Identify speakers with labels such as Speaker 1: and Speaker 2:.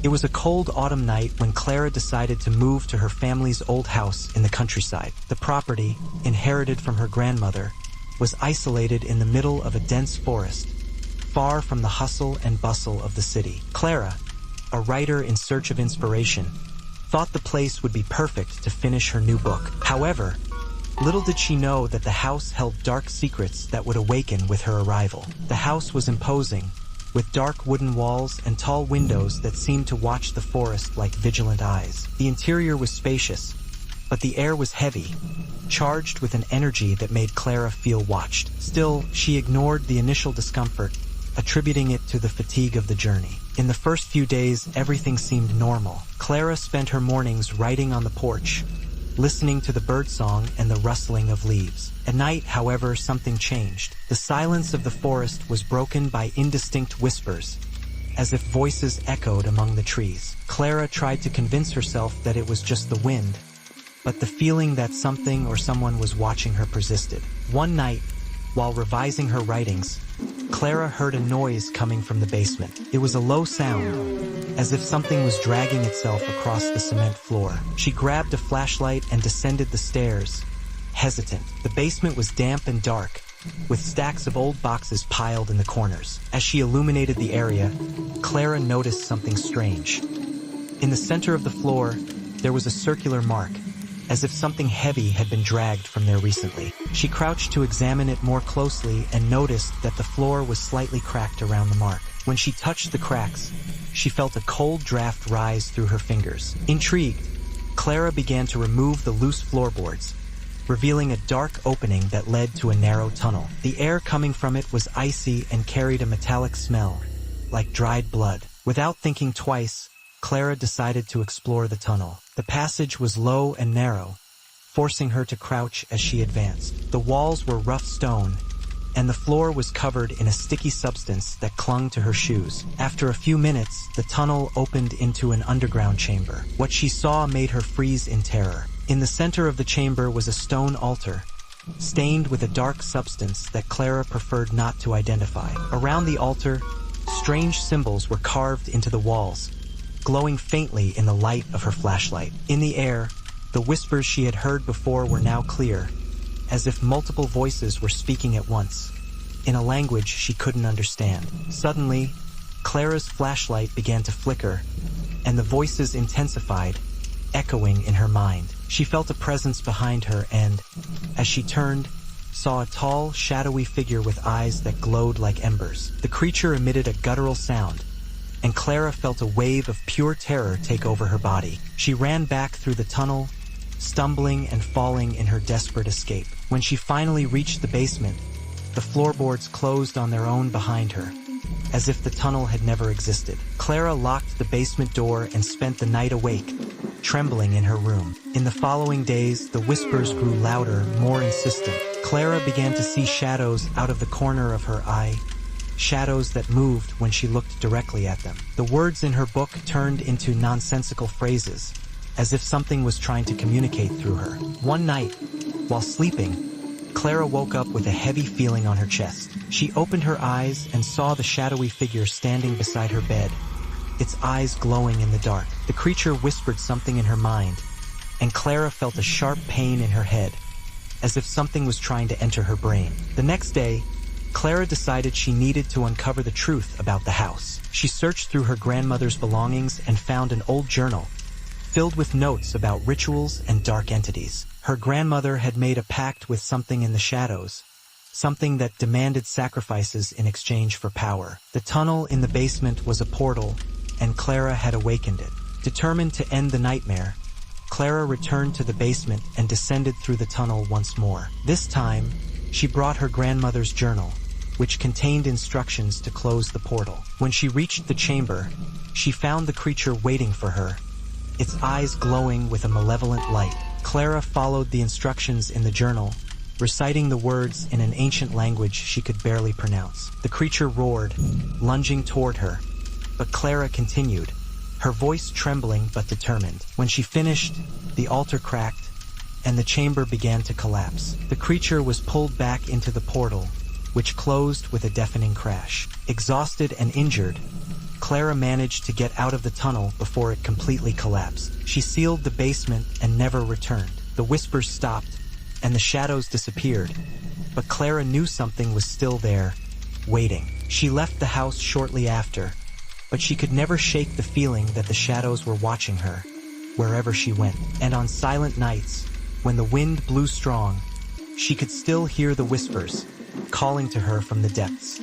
Speaker 1: It was a cold autumn night when Clara decided to move to her family's old house in the countryside. The property, inherited from her grandmother, was isolated in the middle of a dense forest, far from the hustle and bustle of the city. Clara, a writer in search of inspiration, thought the place would be perfect to finish her new book. However, little did she know that the house held dark secrets that would awaken with her arrival. The house was imposing, with dark wooden walls and tall windows that seemed to watch the forest like vigilant eyes. The interior was spacious, but the air was heavy, charged with an energy that made Clara feel watched. Still, she ignored the initial discomfort, attributing it to the fatigue of the journey. In the first few days, everything seemed normal. Clara spent her mornings writing on the porch, listening to the birdsong and the rustling of leaves. At night, however, something changed. The silence of the forest was broken by indistinct whispers, as if voices echoed among the trees. Clara tried to convince herself that it was just the wind, but the feeling that something or someone was watching her persisted. One night, while revising her writings, Clara heard a noise coming from the basement. It was a low sound, as if something was dragging itself across the cement floor. She grabbed a flashlight and descended the stairs, hesitant. The basement was damp and dark, with stacks of old boxes piled in the corners. As she illuminated the area, Clara noticed something strange. In the center of the floor, there was a circular mark, as if something heavy had been dragged from there recently. She crouched to examine it more closely and noticed that the floor was slightly cracked around the mark. When she touched the cracks, she felt a cold draft rise through her fingers. Intrigued, Clara began to remove the loose floorboards, revealing a dark opening that led to a narrow tunnel. The air coming from it was icy and carried a metallic smell, like dried blood. Without thinking twice, Clara decided to explore the tunnel. The passage was low and narrow, forcing her to crouch as she advanced. The walls were rough stone, and the floor was covered in a sticky substance that clung to her shoes. After a few minutes, the tunnel opened into an underground chamber. What she saw made her freeze in terror. In the center of the chamber was a stone altar, stained with a dark substance that Clara preferred not to identify. Around the altar, strange symbols were carved into the walls, glowing faintly in the light of her flashlight. In the air, the whispers she had heard before were now clear, as if multiple voices were speaking at once, in a language she couldn't understand. Suddenly, Clara's flashlight began to flicker, and the voices intensified, echoing in her mind. She felt a presence behind her and, as she turned, saw a tall, shadowy figure with eyes that glowed like embers. The creature emitted a guttural sound, and Clara felt a wave of pure terror take over her body. She ran back through the tunnel, stumbling and falling in her desperate escape. When she finally reached the basement, the floorboards closed on their own behind her, as if the tunnel had never existed. Clara locked the basement door and spent the night awake, trembling in her room. In the following days, the whispers grew louder, more insistent. Clara began to see shadows out of the corner of her eye, shadows that moved when she looked directly at them. The words in her book turned into nonsensical phrases, as if something was trying to communicate through her. One night, while sleeping, Clara woke up with a heavy feeling on her chest. She opened her eyes and saw the shadowy figure standing beside her bed, its eyes glowing in the dark. The creature whispered something in her mind, and Clara felt a sharp pain in her head, as if something was trying to enter her brain. The next day, Clara decided she needed to uncover the truth about the house. She searched through her grandmother's belongings and found an old journal, filled with notes about rituals and dark entities. Her grandmother had made a pact with something in the shadows, something that demanded sacrifices in exchange for power. The tunnel in the basement was a portal, and Clara had awakened it. Determined to end the nightmare, Clara returned to the basement and descended through the tunnel once more. This time, she brought her grandmother's journal, which contained instructions to close the portal. When she reached the chamber, she found the creature waiting for her, its eyes glowing with a malevolent light. Clara followed the instructions in the journal, reciting the words in an ancient language she could barely pronounce. The creature roared, lunging toward her, but Clara continued, her voice trembling but determined. When she finished, the altar cracked, and the chamber began to collapse. The creature was pulled back into the portal, which closed with a deafening crash. Exhausted and injured, Clara managed to get out of the tunnel before it completely collapsed. She sealed the basement and never returned. The whispers stopped, and the shadows disappeared. But Clara knew something was still there, waiting. She left the house shortly after, but she could never shake the feeling that the shadows were watching her, wherever she went. And on silent nights, when the wind blew strong, she could still hear the whispers, calling to her from the depths.